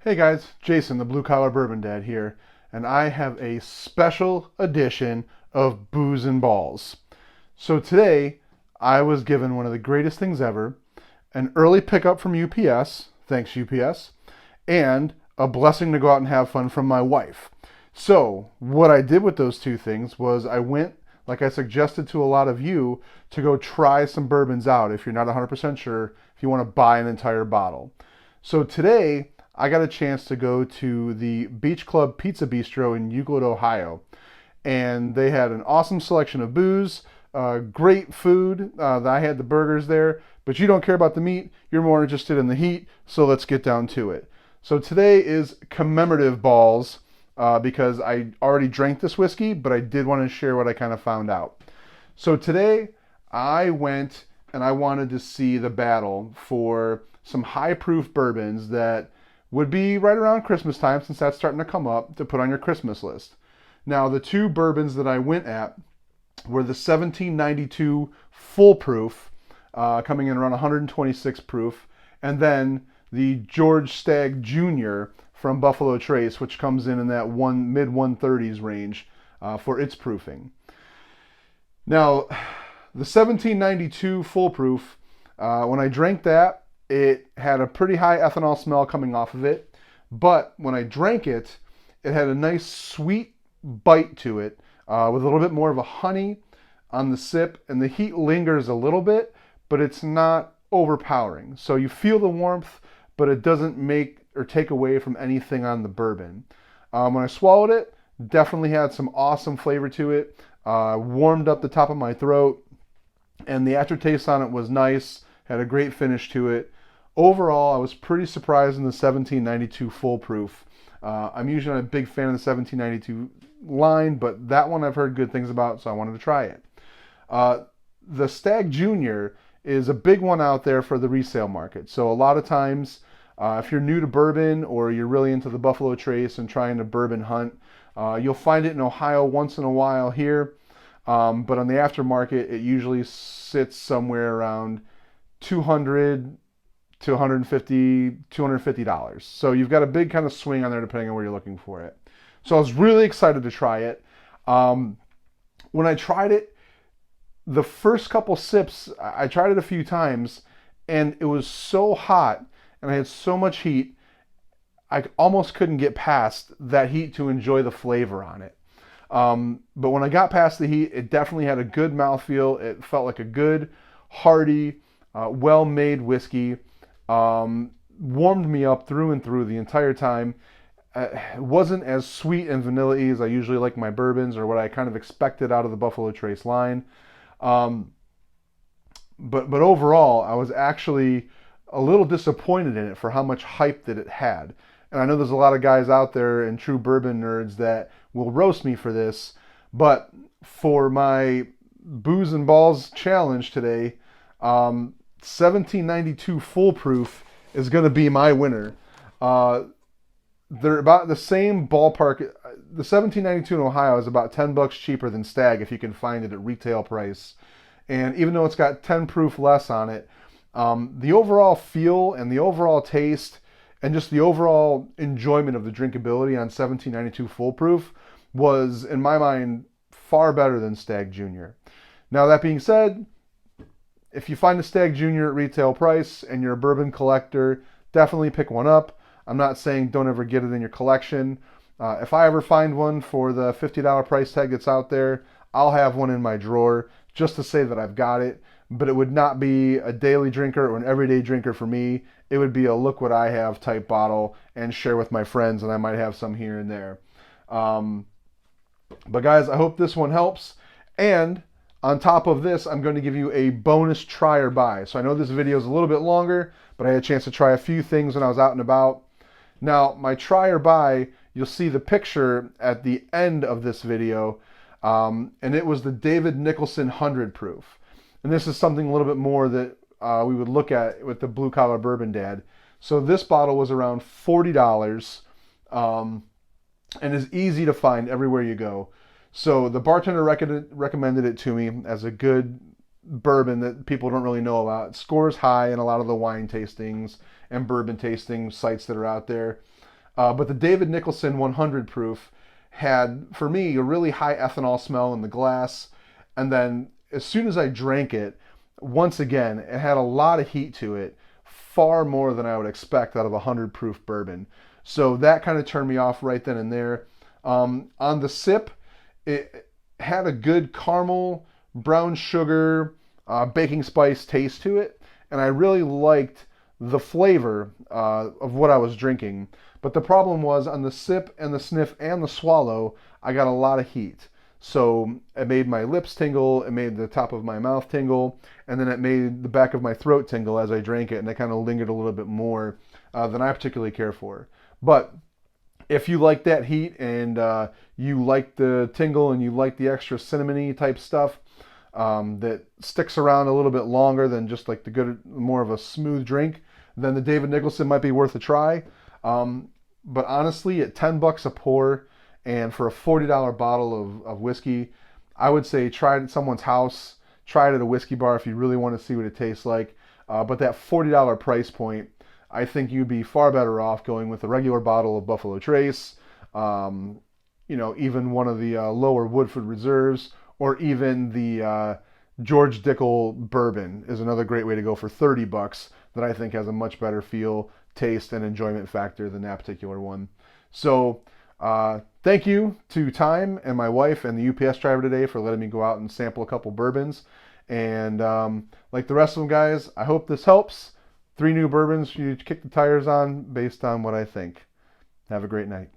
Hey guys, Jason, the Blue Collar Bourbon Dad here, and I have a special edition of Booze and Balls. So today, I was given one of the greatest things ever, an early pickup from UPS, thanks UPS, and a blessing to go out and have fun from my wife. So, what I did with those two things was I went, like I suggested to a lot of you, to go try some bourbons out if you're not 100% sure, if you want to buy an entire bottle. So today, I got a chance to go to the Beach Club Pizza Bistro in Euclid, Ohio. And they had an awesome selection of booze, great food. I had the burgers there, but you don't care about the meat. You're more interested in the heat, so let's get down to it. So today is commemorative balls because I already drank this whiskey, but I did want to share what I kind of found out. So today I went and I wanted to see the battle for some high proof bourbons that would be right around Christmas time, since that's starting to come up, to put on your Christmas list. Now, the two bourbons that I went at were the 1792 full proof, coming in around 126 proof, and then the George Stagg JR from Buffalo Trace, which comes in that mid 130s range for its proofing. Now, the 1792 full proof, when I drank that, it had a pretty high ethanol smell coming off of it, but when I drank it, it had a nice sweet bite to it with a little bit more of a honey on the sip, and the heat lingers a little bit, but it's not overpowering. So you feel the warmth, but it doesn't make or take away from anything on the bourbon. When I swallowed it, definitely had some awesome flavor to it, warmed up the top of my throat, and the aftertaste on it was nice, had a great finish to it. Overall, I was pretty surprised in the 1792 full proof. I'm usually not a big fan of the 1792 line, but that one I've heard good things about, so I wanted to try it. The Stagg Jr. is a big one out there for the resale market. So a lot of times, if you're new to bourbon or you're really into the Buffalo Trace and trying to bourbon hunt, you'll find it in Ohio once in a while here. But on the aftermarket, it usually sits somewhere around 200 to 150, $250. So you've got a big kind of swing on there depending on where you're looking for it. So I was really excited to try it. When I tried it, the first couple sips, I tried it a few times, and it was so hot, and I had so much heat, I almost couldn't get past that heat to enjoy the flavor on it. But when I got past the heat, it definitely had a good mouthfeel. It felt like a good, hearty, well-made whiskey. Warmed me up through and through the entire time. It wasn't as sweet and vanilla-y as I usually like my bourbons, or what I kind of expected out of the Buffalo Trace line. But overall, I was actually a little disappointed in it for how much hype that it had. And I know there's a lot of guys out there and true bourbon nerds that will roast me for this, but for my Booze and Balls challenge today, 1792 full proof is going to be my winner. They're about the same ballpark. The 1792 in Ohio is about $10 cheaper than Stagg if you can find it at retail price. And even though it's got 10 proof less on it, the overall feel and the overall taste and just the overall enjoyment of the drinkability on 1792 full proof was, in my mind, far better than Stagg Jr. Now, that being said, if you find a Stagg Jr. at retail price and you're a bourbon collector, definitely pick one up. I'm not saying don't ever get it in your collection. If I ever find one for the $50 price tag that's out there, I'll have one in my drawer just to say that I've got it. But it would not be a daily drinker or an everyday drinker for me. It would be a look what I have type bottle and share with my friends, and I might have some here and there. But guys, I hope this one helps. And on top of this, I'm going to give you a bonus try or buy. So I know this video is a little bit longer, but I had a chance to try a few things when I was out and about. Now, my try or buy, you'll see the picture at the end of this video, and it was the David Nicholson 100 proof. And this is something a little bit more that we would look at with the Blue Collar Bourbon Dad. So this bottle was around $40 and is easy to find everywhere you go. So the bartender recommended it to me as a good bourbon that people don't really know about. It scores high in a lot of the wine tastings and bourbon tasting sites that are out there. But the David Nicholson 100 proof had, for me, a really high ethanol smell in the glass. And then as soon as I drank it, once again, it had a lot of heat to it, far more than I would expect out of a 100 proof bourbon. So that kind of turned me off right then and there. On the sip, it had a good caramel, brown sugar, baking spice taste to it, and I really liked the flavor of what I was drinking. But the problem was on the sip and the sniff and the swallow, I got a lot of heat. So it made my lips tingle, it made the top of my mouth tingle, and then it made the back of my throat tingle as I drank it, and it kind of lingered a little bit more than I particularly care for. But if you like that heat and you like the tingle and you like the extra cinnamony type stuff that sticks around a little bit longer than just like the good, more of a smooth drink, then the David Nicholson might be worth a try. But honestly, at $10 a pour and for a $40 bottle of whiskey, I would say try it at someone's house, try it at a whiskey bar if you really want to see what it tastes like. But that $40 price point, I think you'd be far better off going with a regular bottle of Buffalo Trace, even one of the lower Woodford Reserves, or even the George Dickel bourbon is another great way to go for $30 that I think has a much better feel, taste, and enjoyment factor than that particular one. So thank you to Time and my wife and the UPS driver today for letting me go out and sample a couple bourbons. And like the rest of them, guys, I hope this helps. 3 new bourbons for you to kick the tires on based on what I think. Have a great night.